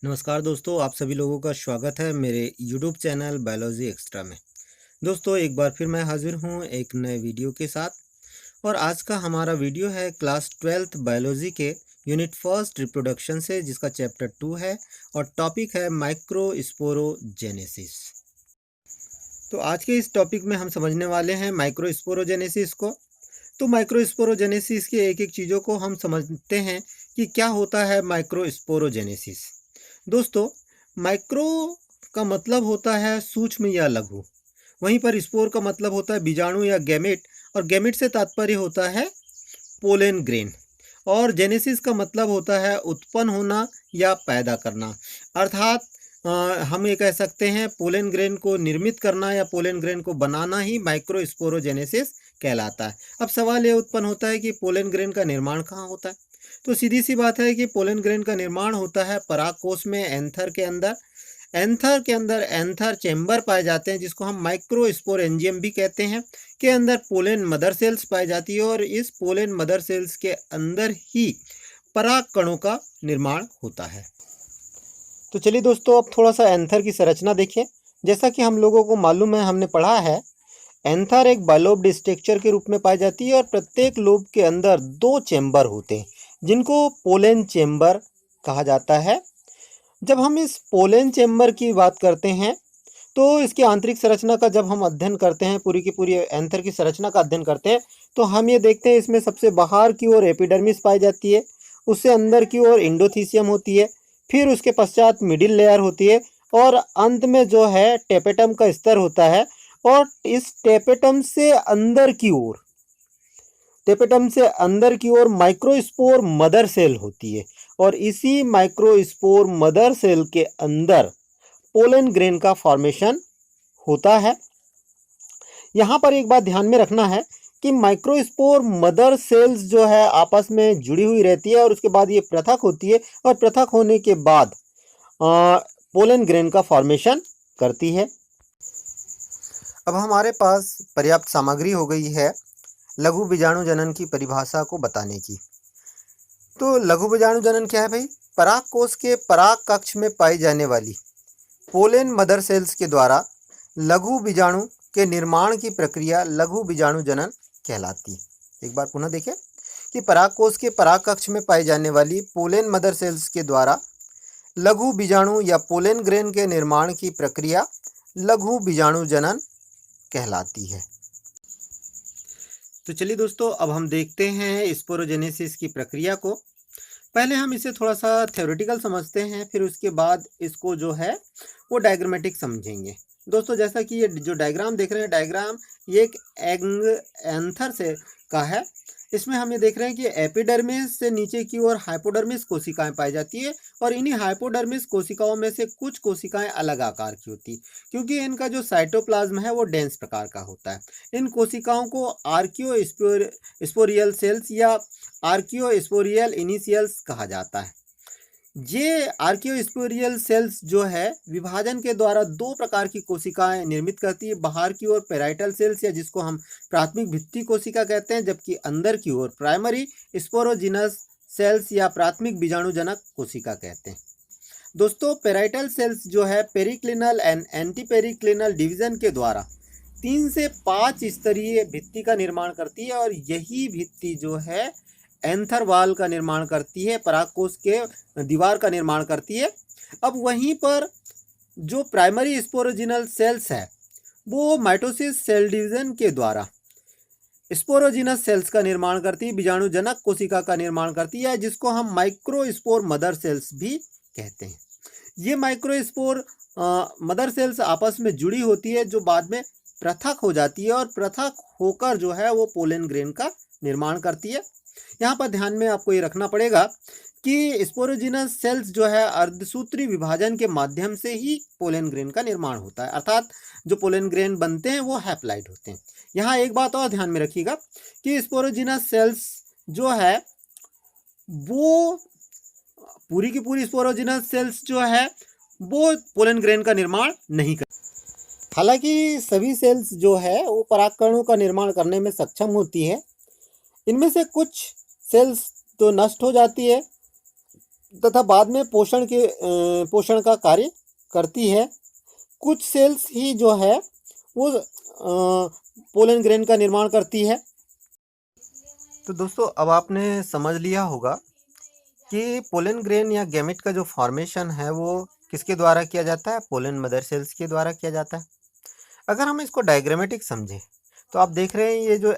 नमस्कार दोस्तों, आप सभी लोगों का स्वागत है मेरे YouTube चैनल बायोलॉजी एक्स्ट्रा में। दोस्तों, एक बार फिर मैं हाजिर हूँ एक नए वीडियो के साथ और आज का हमारा वीडियो है क्लास 12th बायोलॉजी के यूनिट फर्स्ट रिप्रोडक्शन से, जिसका चैप्टर 2 है और टॉपिक है माइक्रोस्पोरोजेनेसिस। तो आज के इस टॉपिक में हम समझने वाले हैं माइक्रोस्पोरोजेनेसिस को। तो माइक्रोस्पोरोजेनेसिस की एक एक चीज़ों को हम समझते हैं कि क्या होता है माइक्रोस्पोरोजेनेसिस। दोस्तों, माइक्रो का मतलब होता है सूक्ष्म या लघु, वहीं पर स्पोर का मतलब होता है बीजाणु या गैमेट, और गैमेट से तात्पर्य होता है पोलन ग्रेन, और जेनेसिस का मतलब होता है उत्पन्न होना या पैदा करना। अर्थात हम ये कह सकते हैं पोलन ग्रेन को निर्मित करना या पोलन ग्रेन को बनाना ही माइक्रोस्पोरोजेनेसिस कहलाता है। अब सवाल ये उत्पन्न होता है कि पोलन ग्रेन का निर्माण कहाँ होता है। तो सीधी सी बात है कि पोलन ग्रेन का निर्माण होता है परागकोश में, एंथर के अंदर। एंथर के अंदर एंथर चेंबर पाए जाते हैं, जिसको हम माइक्रोस्पोरेंजियम भी कहते हैं, के अंदर पोलन मदर सेल्स पाई जाती है और इस पोलन मदर सेल्स के अंदर ही पराग कणों का निर्माण होता है। तो चलिए दोस्तों, अब थोड़ा सा एंथर की संरचना देखिए। जैसा कि हम लोगों को मालूम है, हमने पढ़ा है, एंथर एक बाइलोब्ड स्ट्रक्चर के रूप में पाई जाती है और प्रत्येक लोब के अंदर 2 चेंबर होते हैं, जिनको पोलन चेंबर कहा जाता है। जब हम इस पोलन चेंबर की बात करते हैं तो इसकी आंतरिक संरचना का जब हम अध्ययन करते हैं, पूरी की पूरी एंथर की संरचना का अध्ययन करते हैं, तो हम ये देखते हैं इसमें सबसे बाहर की ओर एपिडर्मिस पाई जाती है, उससे अंदर की ओर एंडोथीसियम होती है, फिर उसके पश्चात मिडिल लेयर होती है और अंत में जो है टेपेटम का स्तर होता है। और इस टेपेटम से अंदर की ओर माइक्रोस्पोर मदर सेल होती है और इसी माइक्रोस्पोर मदर सेल के अंदर पोलन ग्रेन का फॉर्मेशन होता है। यहाँ पर एक बात ध्यान में रखना है कि माइक्रोस्पोर मदर सेल्स जो है आपस में जुड़ी हुई रहती है और उसके बाद ये पृथक होती है और पृथक होने के बाद पोलन ग्रेन का फॉर्मेशन करती है। अब हमारे पास पर्याप्त सामग्री हो गई है लघु बीजाणु जनन की परिभाषा को बताने की। तो लघु बीजाणु जनन क्या है भाई? पराग कोश के पराग कक्ष में पाई जाने वाली पोलन मदर सेल्स के द्वारा लघु बीजाणु के निर्माण की प्रक्रिया लघु बीजाणु जनन कहलाती है। एक बार पुनः देखें कि पराग कोश के पराग कक्ष में पाई जाने वाली पोलन मदर सेल्स के द्वारा लघु बीजाणु या पोलन ग्रेन के निर्माण की प्रक्रिया लघु बीजाणु जनन कहलाती है। तो चलिए दोस्तों, अब हम देखते हैं स्पोरोजेनेसिस की प्रक्रिया को। पहले हम इसे थोड़ा सा थ्योरेटिकल समझते हैं, फिर उसके बाद इसको जो है वो डायग्रामेटिक समझेंगे। दोस्तों, जैसा कि ये जो डायग्राम देख रहे हैं, डायग्राम ये एक एंथर से का है। इसमें हम ये देख रहे हैं कि एपिडर्मिस से नीचे की ओर हाइपोडर्मिस कोशिकाएं पाई जाती है और इन्हीं हाइपोडर्मिस कोशिकाओं में से कुछ कोशिकाएं अलग आकार की होती, क्योंकि इनका जो साइटोप्लाज्म है वो डेंस प्रकार का होता है। इन कोशिकाओं को आर्कियोस्पोरियल सेल्स या आर्कियोस्पोरियल इनिशियल्स कहा जाता है। ये आर्कियोस्पोरियल सेल्स जो है विभाजन के द्वारा 2 प्रकार की कोशिकाएं निर्मित करती है। बाहर की ओर पेराइटल सेल्स, या जिसको हम प्राथमिक भित्ति कोशिका कहते हैं, जबकि अंदर की ओर प्राइमरी स्पोरोजिनस सेल्स या प्राथमिक बीजाणुजनक कोशिका कहते हैं। दोस्तों, पेराइटल सेल्स जो है periclinal and anti periclinal division के द्वारा 3 से 5 स्तरीय भित्ति का निर्माण करती है और यही भित्ति जो है एंथर वाल का निर्माण करती है, परागकोश के दीवार का निर्माण करती है। अब वहीं पर जो प्राइमरी स्पोरोजिनल सेल्स है वो माइटोसिस सेल डिवीजन के द्वारा स्पोरोजिनस सेल्स का निर्माण करती है, बीजाणुजनक कोशिका का निर्माण करती है, जिसको हम माइक्रोस्पोर मदर सेल्स भी कहते हैं। ये माइक्रोस्पोर मदर सेल्स आपस में जुड़ी होती है, जो बाद में पृथक हो जाती है और पृथक होकर जो है वो पोलन ग्रेन का निर्माण करती है। यहाँ पर ध्यान में आपको ये रखना पड़ेगा कि स्पोरोजिनस सेल्स जो है अर्धसूत्री विभाजन के माध्यम से ही पोलन ग्रेन का निर्माण होता है, अर्थात जो पोलन ग्रेन बनते हैं वो हैप्लॉइड होते हैं। यहाँ एक बात और ध्यान में रखिएगा कि स्पोरोजिनस सेल्स जो है वो पूरी की पूरी स्पोरोजिनस सेल्स जो है वो पोलन ग्रेन का निर्माण नहीं कर, हालांकि सभी सेल्स जो है वो परागकणों का निर्माण करने में सक्षम होती है। इनमें से कुछ सेल्स तो नष्ट हो जाती है, तथा बाद में पोषण का कार्य करती है। कुछ सेल्स ही जो है वो पोलन ग्रेन का निर्माण करती है। तो दोस्तों अब आपने समझ लिया होगा कि पोलन ग्रेन या गैमेट का जो फॉर्मेशन है वो किसके द्वारा किया जाता है, पोलन मदर सेल्स के द्वारा किया जाता है। अगर हम इसको डायग्रामेटिक समझें तो आप देख रहे हैं ये जो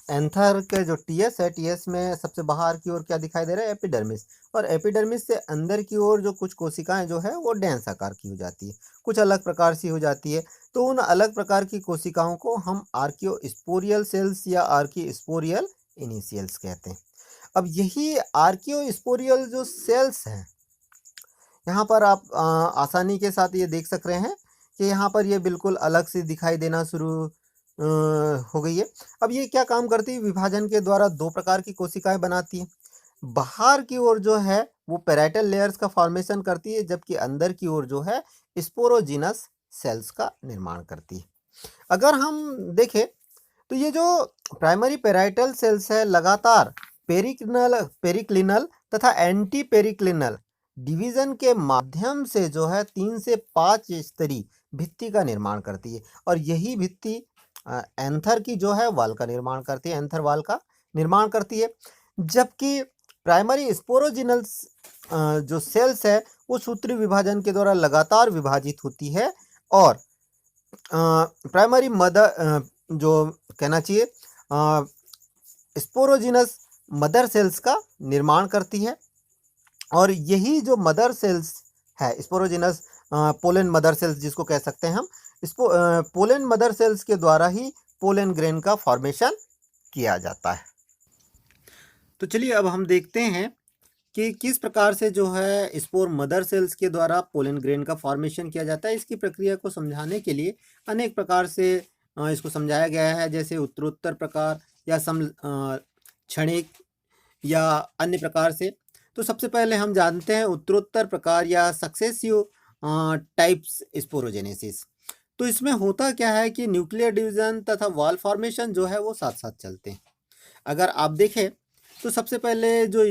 एंथर के जो टीएस है, टीएस में सबसे बाहर की ओर क्या दिखाई दे रहा है, एपिडर्मिस। और एपिडर्मिस से अंदर की ओर जो कुछ कोशिकाएं जो है वो डेंस आकार की हो जाती है, कुछ अलग प्रकार सी हो जाती है। तो उन अलग प्रकार की कोशिकाओं को हम आर्कियोस्पोरियल सेल्स या आर्कियोस्पोरियल इनिशियल्स कहते हैं। अब यही आर्कियोस्पोरियल जो सेल्स हैं, यहाँ पर आप आसानी के साथ ये देख सक रहे हैं कि यहाँ पर ये बिल्कुल अलग से दिखाई देना शुरू हो गई है। अब ये क्या काम करती है, विभाजन के द्वारा दो प्रकार की कोशिकाएं बनाती है। बाहर की ओर जो है वो पैराइटल लेयर्स का फॉर्मेशन करती है, जबकि अंदर की ओर जो है स्पोरोजिनस सेल्स का निर्माण करती है। अगर हम देखें तो ये जो प्राइमरी पैराइटल सेल्स है लगातार पेरिक्लिनल तथा एंटी पेरिक्लिनल डिवीजन के माध्यम से जो है 3 से 5 स्तरीय भित्ति का निर्माण करती है। और यही भित्ति एंथर की जो है वाल का निर्माण करती है, एंथर वाल का निर्माण करती है। जबकि प्राइमरी स्पोरोजिनल जो सेल्स है वो सूत्री विभाजन के द्वारा लगातार विभाजित होती है और प्राइमरी मदर जो कहना चाहिए स्पोरोजिनस मदर सेल्स का निर्माण करती है। और यही जो मदर सेल्स है स्पोरोजिनस पोलन मदर सेल्स जिसको कह सकते हैं हम, पोलन मदर सेल्स के द्वारा ही पोलन ग्रेन का फॉर्मेशन किया जाता है। तो चलिए अब हम देखते हैं कि किस प्रकार से जो है स्पोर मदर सेल्स के द्वारा पोलन ग्रेन का फॉर्मेशन किया जाता है। इसकी प्रक्रिया को समझाने के लिए अनेक प्रकार से इसको समझाया गया है, जैसे उत्तरोत्तर प्रकार या क्षणिक या अन्य प्रकार से। तो सबसे पहले हम जानते हैं उत्तरोत्तर प्रकार या सक्सेसिव टाइप्स स्पोरोजेनेसिस। तो इसमें होता क्या है कि न्यूक्लियर डिवीजन तथा वॉल फॉर्मेशन जो है वो साथ साथ चलते हैं। अगर आप देखें तो सबसे पहले जो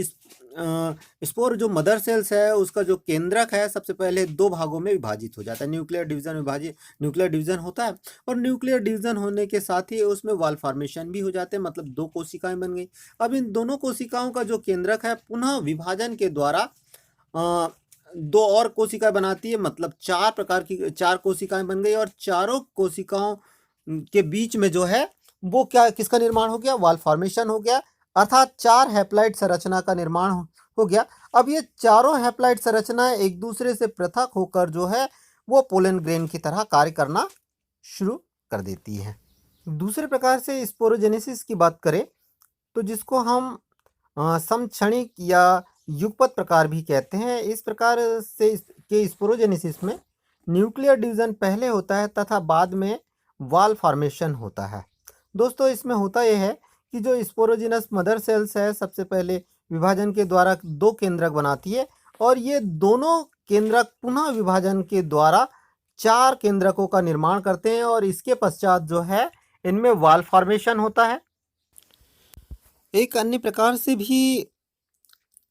स्पोर जो मदर सेल्स है उसका जो केंद्रक है सबसे पहले दो भागों में विभाजित हो जाता है। न्यूक्लियर डिवीजन होता है और न्यूक्लियर डिवीजन होने के साथ ही उसमें वॉल फॉर्मेशन भी हो जाते हैं, मतलब दो कोशिकाएं बन गई। अब इन दोनों कोशिकाओं का जो केंद्रक है पुनः विभाजन के द्वारा दो और कोशिकाएं बनाती है, मतलब चार कोशिकाएं बन गई और चारों कोशिकाओं के बीच में जो है वो किसका निर्माण हो गया, वॉल फॉर्मेशन हो गया, अर्थात 4 हैप्लाइड संरचना का निर्माण हो गया। अब ये चारों हैप्लाइड संरचनाएं एक दूसरे से पृथक होकर जो है वो पोलन ग्रेन की तरह कार्य करना शुरू कर देती है। दूसरे प्रकार से स्पोरोजेनेसिस की बात करें तो जिसको हम समक्षणिक या युगपत प्रकार भी कहते हैं। इस प्रकार से के स्पोरोजेनेसिस में न्यूक्लियर डिवीजन पहले होता है तथा बाद में वॉल फॉर्मेशन होता है। दोस्तों इसमें होता यह है कि जो स्पोरोजिनस मदर सेल्स है सबसे पहले विभाजन के द्वारा दो केंद्रक बनाती है और ये दोनों केंद्रक पुनः विभाजन के द्वारा 4 केंद्रकों का निर्माण करते हैं और इसके पश्चात जो है इनमें वॉल फॉर्मेशन होता है। एक अन्य प्रकार से भी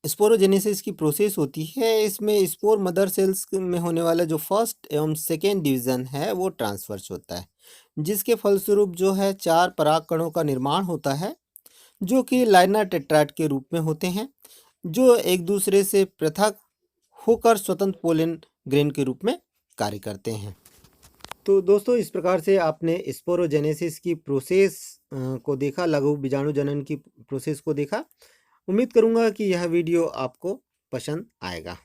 स्पोरोजेनेसिस की प्रोसेस होती है। इसमें स्पोर मदर सेल्स में होने वाला जो फर्स्ट एवं सेकेंड डिवीजन है वो ट्रांसफर्स होता है, जिसके फलस्वरूप जो है 4 पराग कणों का निर्माण होता है जो कि लाइनर टेट्राड के रूप में होते हैं, जो एक दूसरे से पृथक होकर स्वतंत्र पोलन ग्रेन के रूप में कार्य करते हैं। तो दोस्तों इस प्रकार से आपने स्पोरोजेनेसिस की प्रोसेस को देखा, लघु बीजाणु जनन की प्रोसेस को देखा। उम्मीद करूंगा कि यह वीडियो आपको पसंद आएगा।